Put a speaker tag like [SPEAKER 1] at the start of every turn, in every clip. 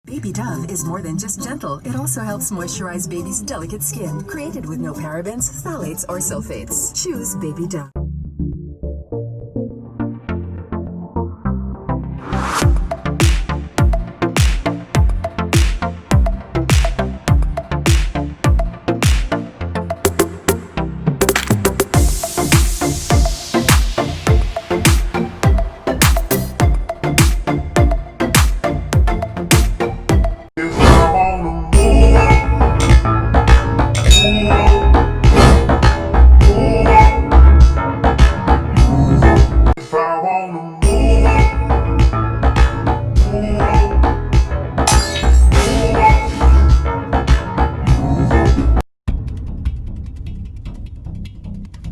[SPEAKER 1] Baby Dove is more than just gentle. It also helps moisturize baby's delicate skin. Created with no parabens, phthalates, or sulfates. Choose Baby Dove.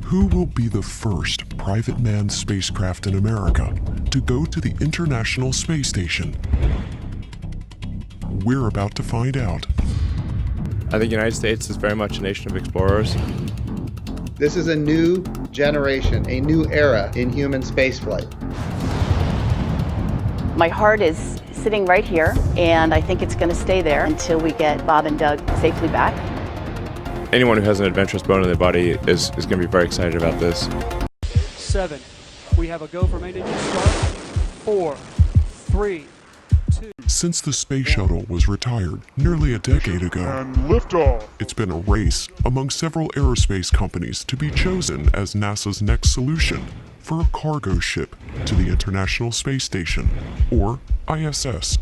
[SPEAKER 2] Who will be the first private manned spacecraft in America to go to the International Space Station? We're about to find out.
[SPEAKER 3] I think the United States is very much a nation of explorers.
[SPEAKER 4] This is a new generation, a new era in human spaceflight.
[SPEAKER 5] My heart is sitting right here, and I think it's going to stay there until we get Bob and Doug safely back.
[SPEAKER 3] Anyone who has an adventurous bone in their body is going to be very excited about this.
[SPEAKER 6] 7. We have a go for main engine start. 4, 3, 2.
[SPEAKER 2] Since the space shuttle was retired nearly a decade ago,
[SPEAKER 7] And liftoff.
[SPEAKER 2] it's been a race among several aerospace companies to be chosen as NASA's next solution for a cargo ship to the International Space Station, or ISS.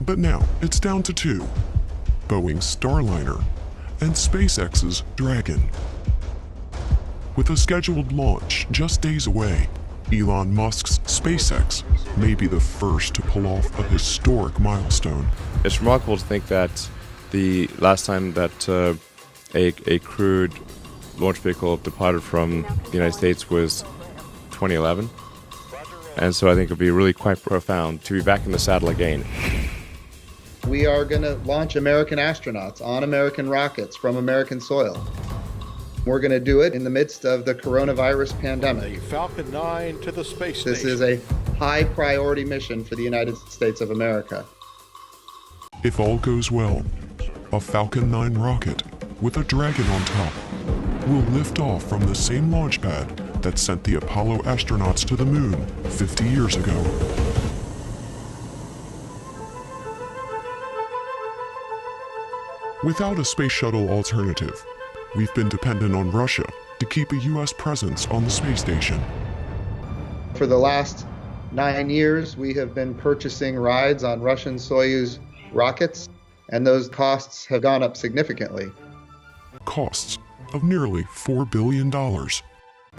[SPEAKER 2] But now it's down to two: Boeing's Starliner and SpaceX's Dragon. With a scheduled launch just days away, Elon Musk's SpaceX may be the first to pull off a historic milestone.
[SPEAKER 3] It's remarkable to think that the last time that a crewed launch vehicle departed from the United States was 2011. And so I think it would be really quite profound to be back in the saddle again.
[SPEAKER 4] We are going to launch American astronauts on American rockets from American soil. We're going to do it in the midst of the coronavirus pandemic.
[SPEAKER 7] The Falcon 9 to the space station.
[SPEAKER 4] This is a high priority mission for the United States of America.
[SPEAKER 2] If all goes well, a Falcon 9 rocket with a Dragon on top will lift off from the same launch pad that sent the Apollo astronauts to the moon 50 years ago. Without a space shuttle alternative, we've been dependent on Russia to keep a U.S. presence on the space station.
[SPEAKER 4] For the last 9 years, we have been purchasing rides on Russian Soyuz rockets, and those costs have gone up significantly.
[SPEAKER 2] Costs of nearly $4 billion.
[SPEAKER 4] The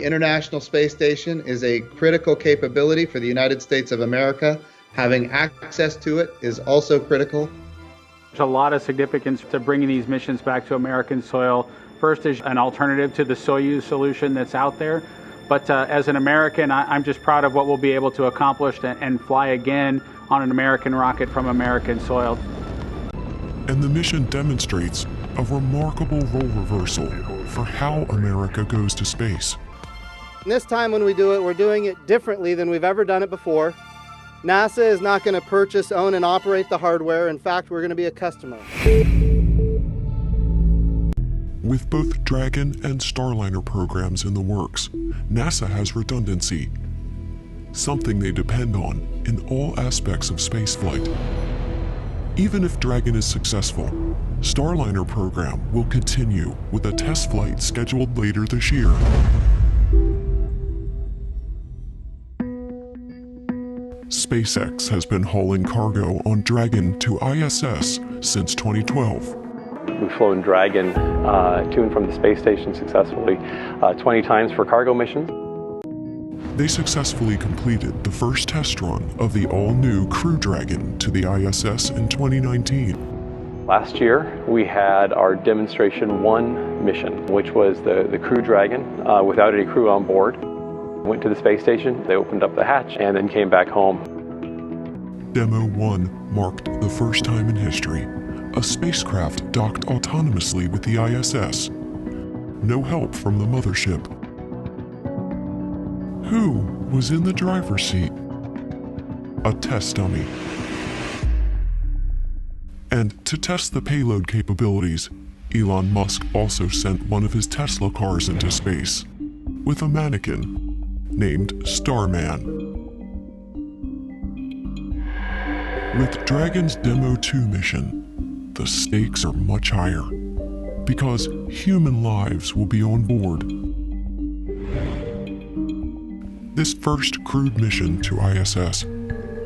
[SPEAKER 4] International Space Station is a critical capability for the United States of America. Having access to it is also critical.
[SPEAKER 6] There's a lot of significance to bringing these missions back to American soil. First is an alternative to the Soyuz solution that's out there. But as an American, I'm just proud of what we'll be able to accomplish and fly again on an American rocket from American soil.
[SPEAKER 2] And the mission demonstrates a remarkable role reversal for how America goes to space.
[SPEAKER 8] This time when we do it, we're doing it differently than we've ever done it before. NASA is not going to purchase, own, and operate the hardware. In fact, we're going to be a customer.
[SPEAKER 2] With both Dragon and Starliner programs in the works, NASA has redundancy, something they depend on in all aspects of spaceflight. Even if Dragon is successful, Starliner program will continue with a test flight scheduled later this year. SpaceX has been hauling cargo on Dragon to ISS since 2012.
[SPEAKER 9] We've flown Dragon to and from the space station successfully 20 times for cargo missions.
[SPEAKER 2] They successfully completed the first test run of the all-new Crew Dragon to the ISS in 2019.
[SPEAKER 9] Last year, we had our Demonstration 1 mission, which was the Crew Dragon without any crew on board. Went to the space station, they opened up the hatch, and then came back home.
[SPEAKER 2] Demo 1 marked the first time in history a spacecraft docked autonomously with the ISS. No help from the mothership. Who was in the driver's seat? A test dummy. And to test the payload capabilities, Elon Musk also sent one of his Tesla cars into space with a mannequin named Starman. With Dragon's Demo 2 mission, the stakes are much higher because human lives will be on board. This first crewed mission to ISS,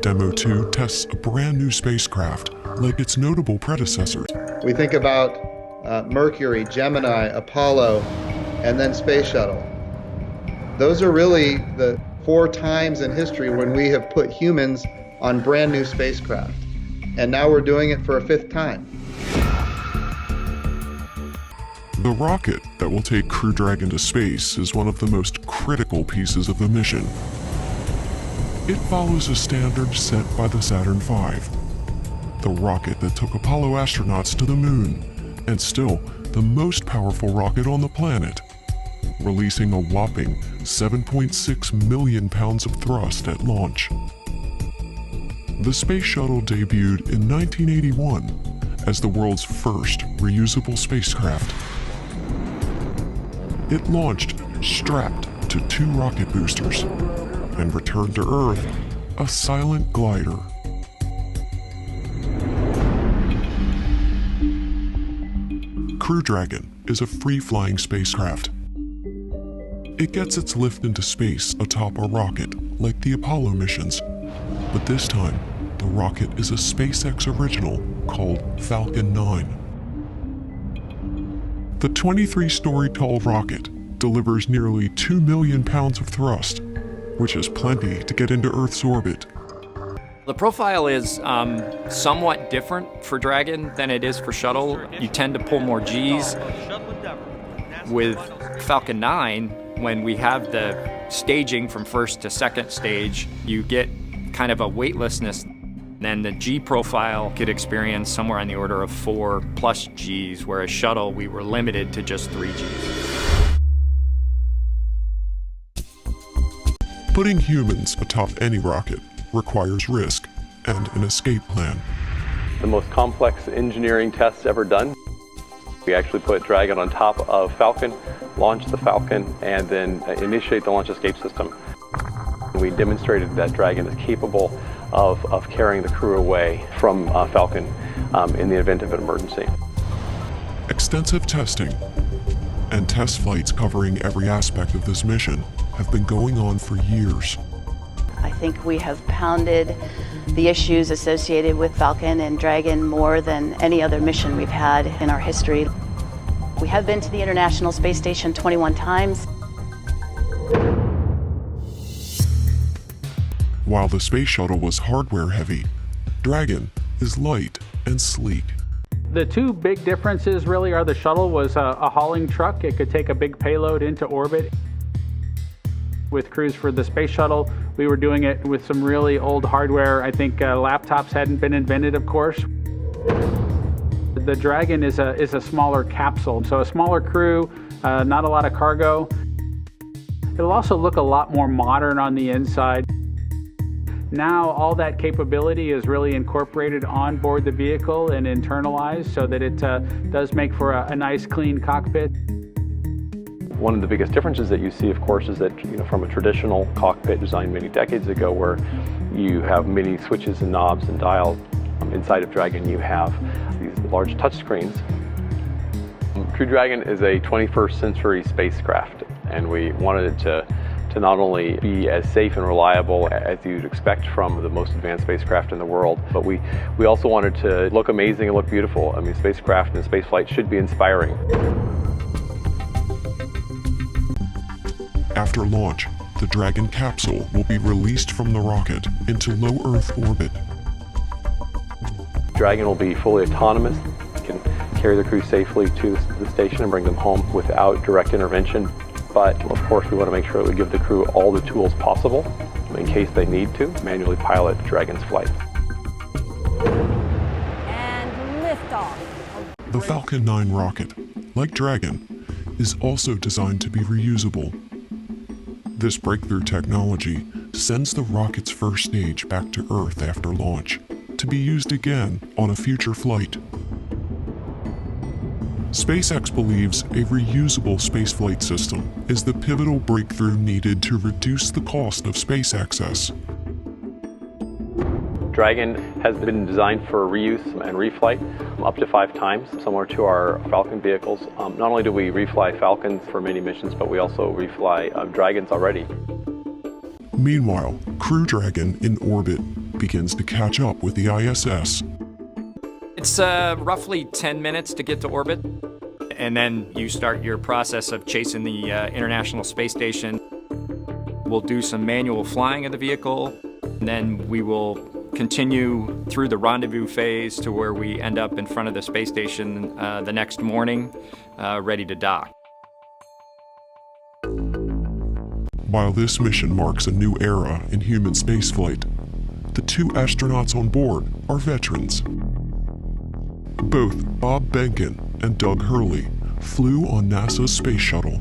[SPEAKER 2] Demo 2 tests a brand new spacecraft like its notable predecessors.
[SPEAKER 4] We think about Mercury, Gemini, Apollo, and then Space Shuttle. Those are really the 4 times in history when we have put humans on brand new spacecraft. And now we're doing it for a 5th time.
[SPEAKER 2] The rocket that will take Crew Dragon to space is one of the most critical pieces of the mission. It follows a standard set by the Saturn V, the rocket that took Apollo astronauts to the moon, and still the most powerful rocket on the planet, releasing a whopping 7.6 million pounds of thrust at launch. The Space Shuttle debuted in 1981 as the world's first reusable spacecraft. It launched strapped to 2 rocket boosters and returned to Earth a silent glider. Crew Dragon is a free-flying spacecraft. It gets its lift into space atop a rocket like the Apollo missions, but this time the rocket is a SpaceX original called Falcon 9. The 23-story tall rocket delivers nearly 2 million pounds of thrust, which is plenty to get into Earth's orbit.
[SPEAKER 10] The profile is somewhat different for Dragon than it is for Shuttle. You tend to pull more Gs. With Falcon 9, when we have the staging from first to second stage, you get kind of a weightlessness. Then the G profile could experience somewhere on the order of 4+ Gs, whereas Shuttle, we were limited to just 3 Gs.
[SPEAKER 2] Putting humans atop any rocket requires risk and an escape plan.
[SPEAKER 9] The most complex engineering tests ever done. We actually put Dragon on top of Falcon, launch the Falcon, and then initiate the launch escape system. We demonstrated that Dragon is capable of carrying the crew away from Falcon in the event of an emergency.
[SPEAKER 2] Extensive testing and test flights covering every aspect of this mission have been going on for years.
[SPEAKER 5] I think we have pounded the issues associated with Falcon and Dragon more than any other mission we've had in our history. We have been to the International Space Station 21 times.
[SPEAKER 2] While the Space Shuttle was hardware heavy, Dragon is light and sleek.
[SPEAKER 6] The 2 big differences really are the Shuttle was a hauling truck. It could take a big payload into orbit. With crews for the Space Shuttle, we were doing it with some really old hardware. I think laptops hadn't been invented, of course. The Dragon is a smaller capsule, so a smaller crew, not a lot of cargo. It'll also look a lot more modern on the inside. Now all that capability is really incorporated on board the vehicle and internalized so that it does make for a nice clean cockpit.
[SPEAKER 9] One of the biggest differences that you see, of course, is that from a traditional cockpit designed many decades ago where you have many switches and knobs and dials, inside of Dragon you have these large touchscreens. Crew Dragon is a 21st century spacecraft, and we wanted it to not only be as safe and reliable as you'd expect from the most advanced spacecraft in the world, but we also wanted to look amazing and look beautiful. I mean, spacecraft and spaceflight should be inspiring.
[SPEAKER 2] After launch, the Dragon capsule will be released from the rocket into low Earth orbit.
[SPEAKER 9] Dragon will be fully autonomous. It can carry the crew safely to the station and bring them home without direct intervention. But of course, we want to make sure that we give the crew all the tools possible in case they need to manually pilot Dragon's flight.
[SPEAKER 11] And liftoff.
[SPEAKER 2] The Falcon 9 rocket, like Dragon, is also designed to be reusable. This breakthrough technology sends the rocket's first stage back to Earth after launch, to be used again on a future flight. SpaceX believes a reusable spaceflight system is the pivotal breakthrough needed to reduce the cost of space access.
[SPEAKER 9] Dragon has been designed for reuse and reflight up to 5 times, similar to our Falcon vehicles. Not only do we refly Falcons for many missions, but we also refly Dragons already.
[SPEAKER 2] Meanwhile, Crew Dragon in orbit begins to catch up with the ISS.
[SPEAKER 10] It's roughly 10 minutes to get to orbit, and then you start your process of chasing the International Space Station. We'll do some manual flying of the vehicle, and then we will continue through the rendezvous phase to where we end up in front of the space station the next morning, ready to dock.
[SPEAKER 2] While this mission marks a new era in human spaceflight, the 2 astronauts on board are veterans. Both Bob Behnken and Doug Hurley flew on NASA's space shuttle.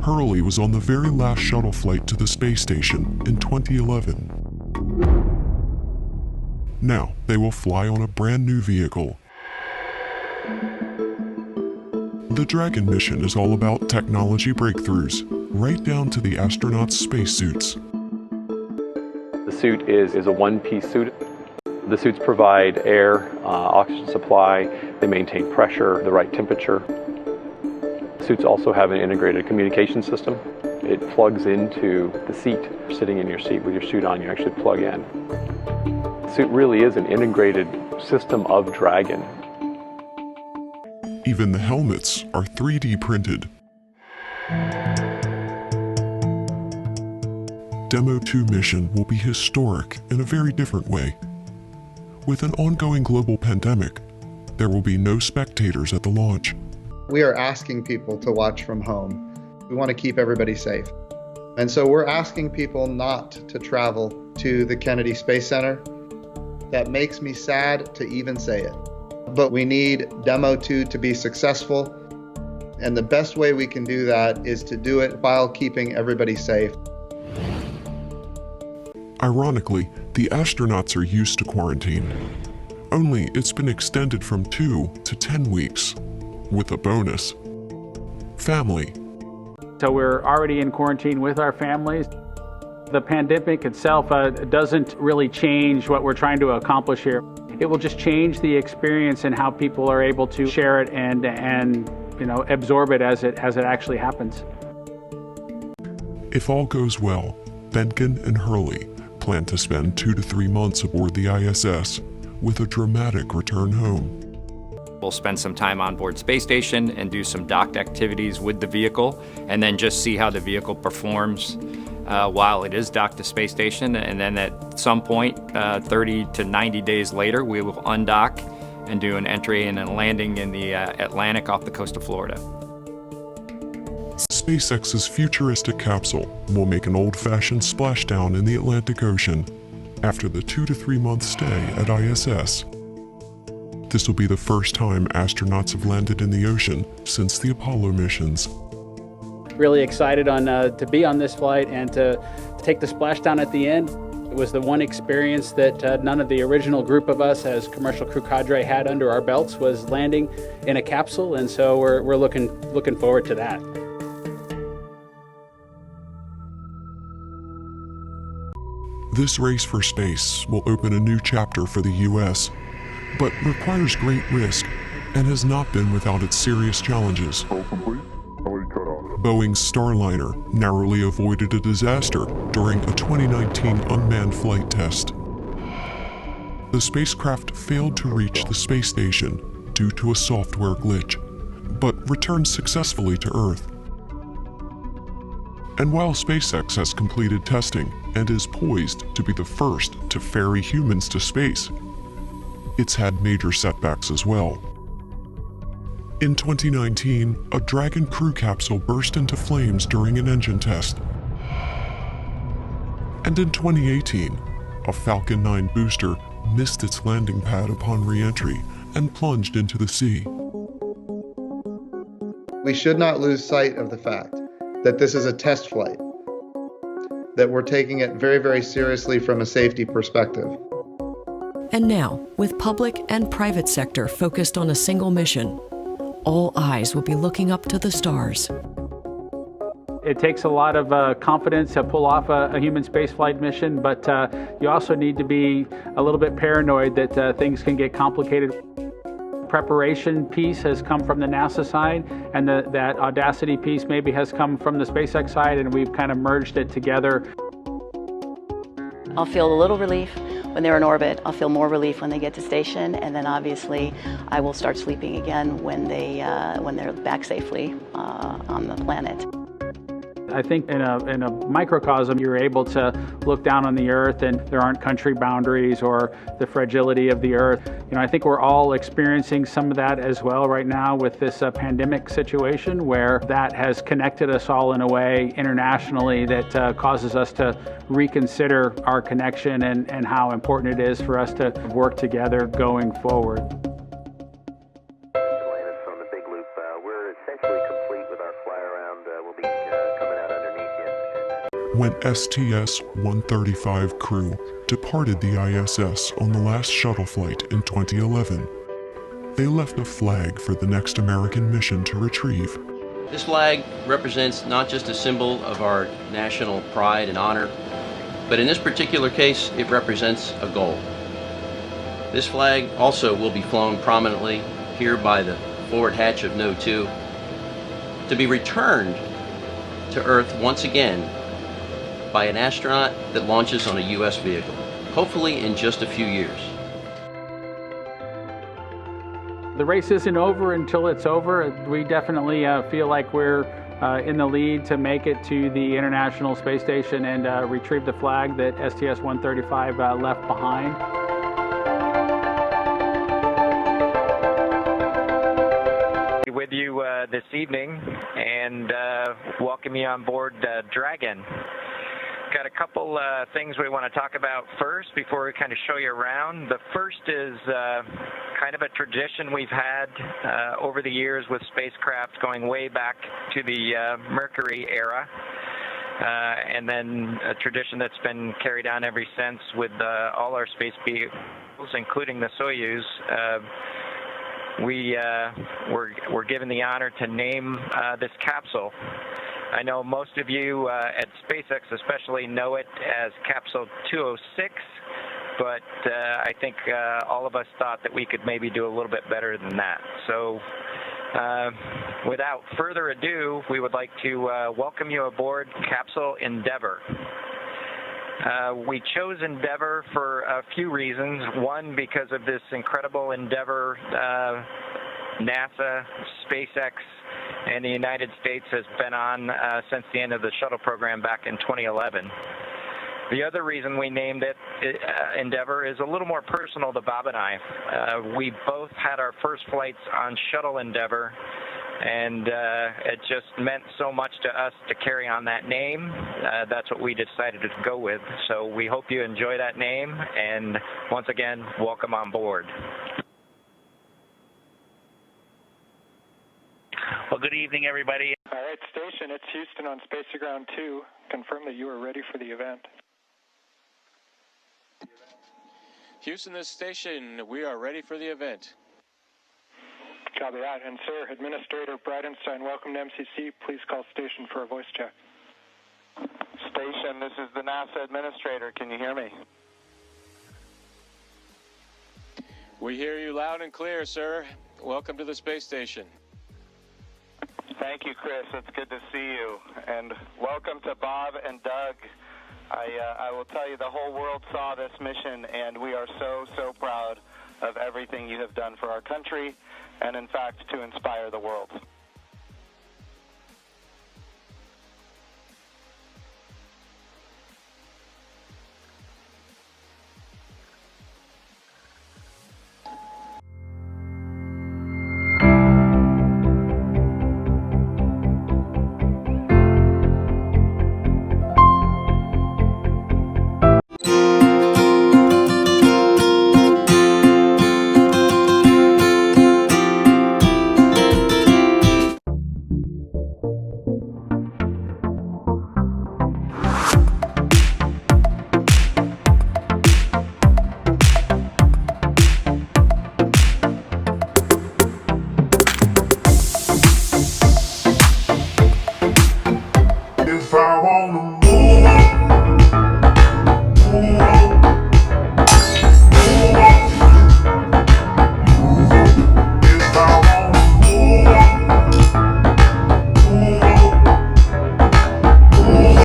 [SPEAKER 2] Hurley was on the very last shuttle flight to the space station in 2011. Now they will fly on a brand new vehicle. The Dragon mission is all about technology breakthroughs, right down to the astronauts' spacesuits.
[SPEAKER 9] The suit is a one-piece suit. The suits provide air, oxygen supply, they maintain pressure, the right temperature. Suits also have an integrated communication system. It plugs into the seat. Sitting in your seat with your suit on, you actually plug in. The suit really is an integrated system of Dragon.
[SPEAKER 2] Even the helmets are 3D printed. Demo 2 mission will be historic in a very different way. With an ongoing global pandemic, there will be no spectators at the launch.
[SPEAKER 4] We are asking people to watch from home. We want to keep everybody safe. And so we're asking people not to travel to the Kennedy Space Center. That makes me sad to even say it. But we need Demo 2 to be successful. And the best way we can do that is to do it while keeping everybody safe.
[SPEAKER 2] Ironically, the astronauts are used to quarantine. Only it's been extended from 2 to 10 weeks, with a bonus. Family.
[SPEAKER 6] So we're already in quarantine with our families. The pandemic itself doesn't really change what we're trying to accomplish here. It will just change the experience and how people are able to share it and absorb it as it actually happens.
[SPEAKER 2] If all goes well, Behnken and Hurley plan to spend 2 to 3 months aboard the ISS with a dramatic return home.
[SPEAKER 10] We'll spend some time on board space station and do some docked activities with the vehicle, and then just see how the vehicle performs while it is docked to space station. And then at some point, 30 to 90 days later, we will undock and do an entry and a landing in the Atlantic off the coast of Florida.
[SPEAKER 2] SpaceX's futuristic capsule will make an old-fashioned splashdown in the Atlantic Ocean after the 2 to 3 month stay at ISS. This will be the first time astronauts have landed in the ocean since the Apollo missions.
[SPEAKER 6] Really excited to be on this flight and to take the splashdown at the end. It was the one experience that none of the original group of us as commercial crew cadre had under our belts, was landing in a capsule, and so we're looking forward to that.
[SPEAKER 2] This race for space will open a new chapter for the U.S., but requires great risk and has not been without its serious challenges. Boeing's Starliner narrowly avoided a disaster during a 2019 unmanned flight test. The spacecraft failed to reach the space station due to a software glitch, but returned successfully to Earth. And while SpaceX has completed testing and is poised to be the first to ferry humans to space, it's had major setbacks as well. In 2019, a Dragon crew capsule burst into flames during an engine test. And in 2018, a Falcon 9 booster missed its landing pad upon re-entry and plunged into the sea.
[SPEAKER 4] We should not lose sight of the fact that this is a test flight, that we're taking it very, very seriously from a safety perspective.
[SPEAKER 12] And now, with public and private sector focused on a single mission, all eyes will be looking up to the stars.
[SPEAKER 6] It takes a lot of confidence to pull off a human spaceflight mission, but you also need to be a little bit paranoid that things can get complicated. Preparation piece has come from the NASA side, and that Audacity piece maybe has come from the SpaceX side, and we've kind of merged it together.
[SPEAKER 5] I'll feel a little relief when they're in orbit. I'll feel more relief when they get to station, and then obviously I will start sleeping again when they're back safely on the planet.
[SPEAKER 6] I think in a microcosm, you're able to look down on the Earth and there aren't country boundaries or the fragility of the Earth. You know, I think we're all experiencing some of that as well right now with this pandemic situation, where that has connected us all in a way internationally that causes us to reconsider our connection and how important it is for us to work together going forward.
[SPEAKER 2] When STS-135 crew departed the ISS on the last shuttle flight in 2011, they left a flag for the next American mission to retrieve.
[SPEAKER 13] This flag represents not just a symbol of our national pride and honor, but in this particular case, it represents a goal. This flag also will be flown prominently here by the forward hatch of No. 2 to be returned to Earth once again by an astronaut that launches on a U.S. vehicle, hopefully in just a few years.
[SPEAKER 6] The race isn't over until it's over. We definitely feel like we're in the lead to make it to the International Space Station and retrieve the flag that STS-135 left behind.
[SPEAKER 14] With you this evening and welcome you on board Dragon. Got a couple things we want to talk about first before we kind of show you around. The first is kind of a tradition we've had over the years with spacecraft going way back to the Mercury era. And then a tradition that's been carried on ever since with all our space vehicles, including the Soyuz. We're given the honor to name this capsule. I know most of you at SpaceX especially know it as Capsule 206, but I think all of us thought that we could maybe do a little bit better than that. So without further ado, we would like to welcome you aboard Capsule Endeavour. We chose Endeavour for a few reasons. One, because of this incredible endeavor NASA, SpaceX, and the United States has been on since the end of the shuttle program back in 2011. The other reason we named it Endeavour is a little more personal to Bob and I. We both had our first flights on Shuttle Endeavour, and it just meant so much to us to carry on that name. That's what we decided to go with. So we hope you enjoy that name, and once again, welcome on board.
[SPEAKER 15] Well, good evening, everybody.
[SPEAKER 16] All right, station, it's Houston on Space Ground 2. Confirm that you are ready for the event.
[SPEAKER 17] Houston, this station, we are ready for the event.
[SPEAKER 16] Copy that. And sir, Administrator Bridenstine, welcome to MCC. Please call station for a voice check.
[SPEAKER 18] Station, this is the NASA Administrator. Can you hear me?
[SPEAKER 17] We hear you loud and clear, sir. Welcome to the space station.
[SPEAKER 18] Thank you, Chris. It's good to see you. And welcome to Bob and Doug. I will tell you, the whole world saw this mission, and we are so, so proud of everything you have done for our country and, in fact, to inspire the world.